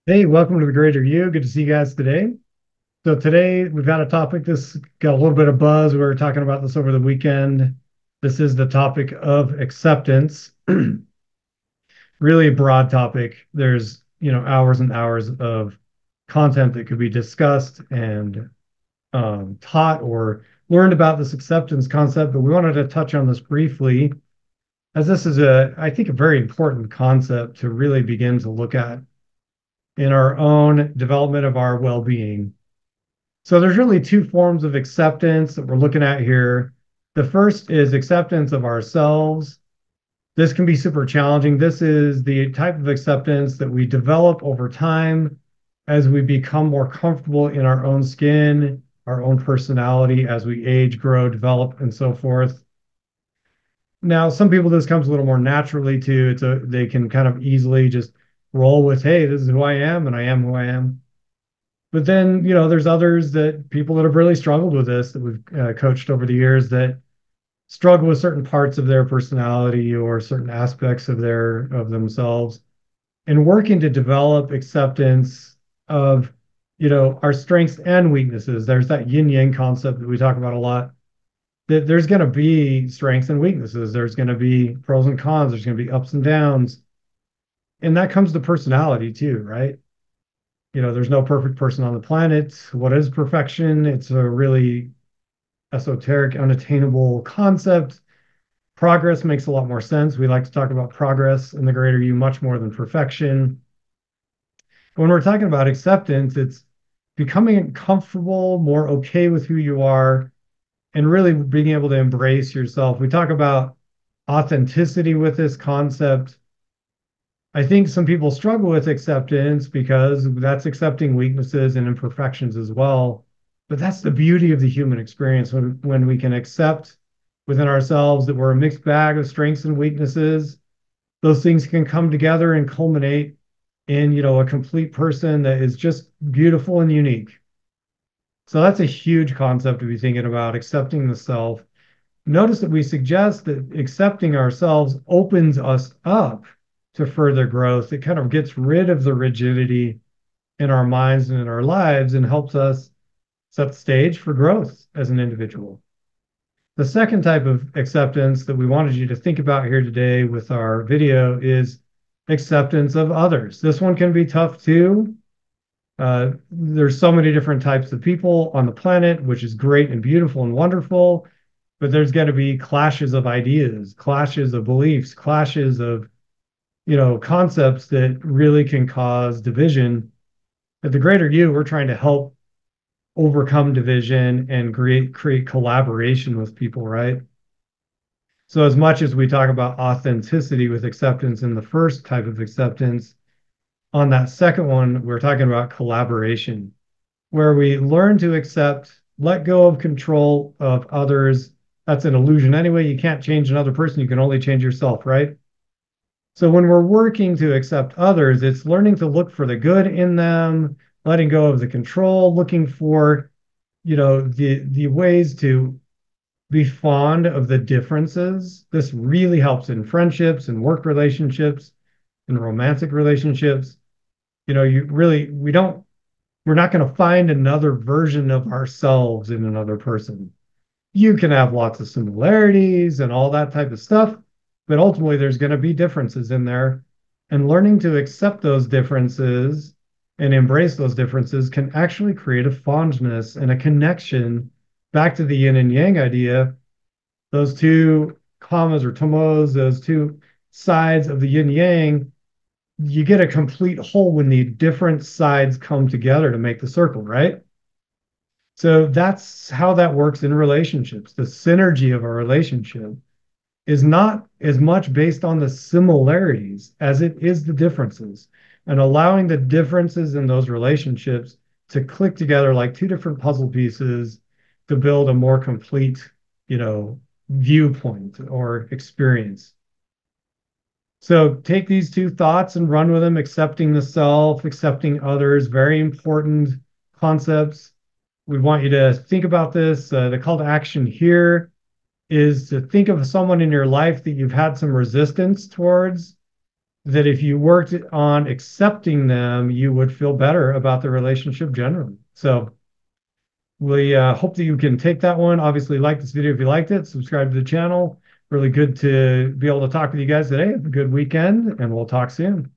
Hey, welcome to the Greater You. Good to see you guys today. So today we've got a topic that's got a little bit of buzz. We were talking about this over the weekend. This is the topic of acceptance. Really a broad topic. There's, hours and hours of content that could be discussed and taught or learned about this acceptance concept, but we wanted to touch on this briefly as this is I think, a very important concept to really begin to look at in our own development of our well-being. So there's really two forms of acceptance that we're looking at here. The first is acceptance of ourselves. This can be super challenging. This is the type of acceptance that we develop over time as we become more comfortable in our own skin, our own personality, as we age, grow, develop, and so forth. Now, some people this comes a little more naturally to. They can kind of easily just roll with, hey, this is who I am, and I am who I am. But then, there's others that people that have really struggled with this that we've coached over the years that struggle with certain parts of their personality or certain aspects of themselves and working to develop acceptance of, our strengths and weaknesses. There's that yin yang concept that we talk about a lot. That there's going to be strengths and weaknesses. There's going to be pros and cons. There's going to be ups and downs. And that comes to personality too, right? There's no perfect person on the planet. What is perfection? It's a really esoteric, unattainable concept. Progress makes a lot more sense. We like to talk about progress in the greater you much more than perfection. When we're talking about acceptance, it's becoming comfortable, more okay with who you are, and really being able to embrace yourself. We talk about authenticity with this concept. I think some people struggle with acceptance because that's accepting weaknesses and imperfections as well. But that's the beauty of the human experience when we can accept within ourselves that we're a mixed bag of strengths and weaknesses. Those things can come together and culminate in, a complete person that is just beautiful and unique. So that's a huge concept to be thinking about, accepting the self. Notice that we suggest that accepting ourselves opens us up to further growth. It kind of gets rid of the rigidity in our minds and in our lives and helps us set the stage for growth as an individual. The second type of acceptance that we wanted you to think about here today with our video is acceptance of others. This one can be tough too. There's so many different types of people on the planet, which is great and beautiful and wonderful, but there's going to be clashes of ideas, clashes of beliefs, clashes of concepts that really can cause division. At the greater you, we're trying to help overcome division and create collaboration with people, right? So as much as we talk about authenticity with acceptance in the first type of acceptance, on that second one, we're talking about collaboration, where we learn to accept, let go of control of others. That's an illusion anyway. You can't change another person. You can only change yourself, right? So when we're working to accept others, it's learning to look for the good in them, letting go of the control, looking for, the ways to be fond of the differences. This really helps in friendships and work relationships and romantic relationships. You really, we're not going to find another version of ourselves in another person. You can have lots of similarities and all that type of stuff, but ultimately there's going to be differences in there. And learning to accept those differences and embrace those differences can actually create a fondness and a connection back to the yin and yang idea. Those two commas or tomos, those two sides of the yin yang, you get a complete whole when the different sides come together to make the circle, right? So that's how that works in relationships. The synergy of a relationship is not as much based on the similarities as it is the differences, and allowing the differences in those relationships to click together like two different puzzle pieces to build a more complete, viewpoint or experience. So take these two thoughts and run with them, accepting the self, accepting others, very important concepts. We want you to think about this. The call to action here is to think of someone in your life that you've had some resistance towards. that if you worked on accepting them, you would feel better about the relationship generally. So we hope that you can take that one. Obviously, like this video if you liked it, subscribe to the channel. Really good to be able to talk with you guys today. Have a good weekend, and we'll talk soon.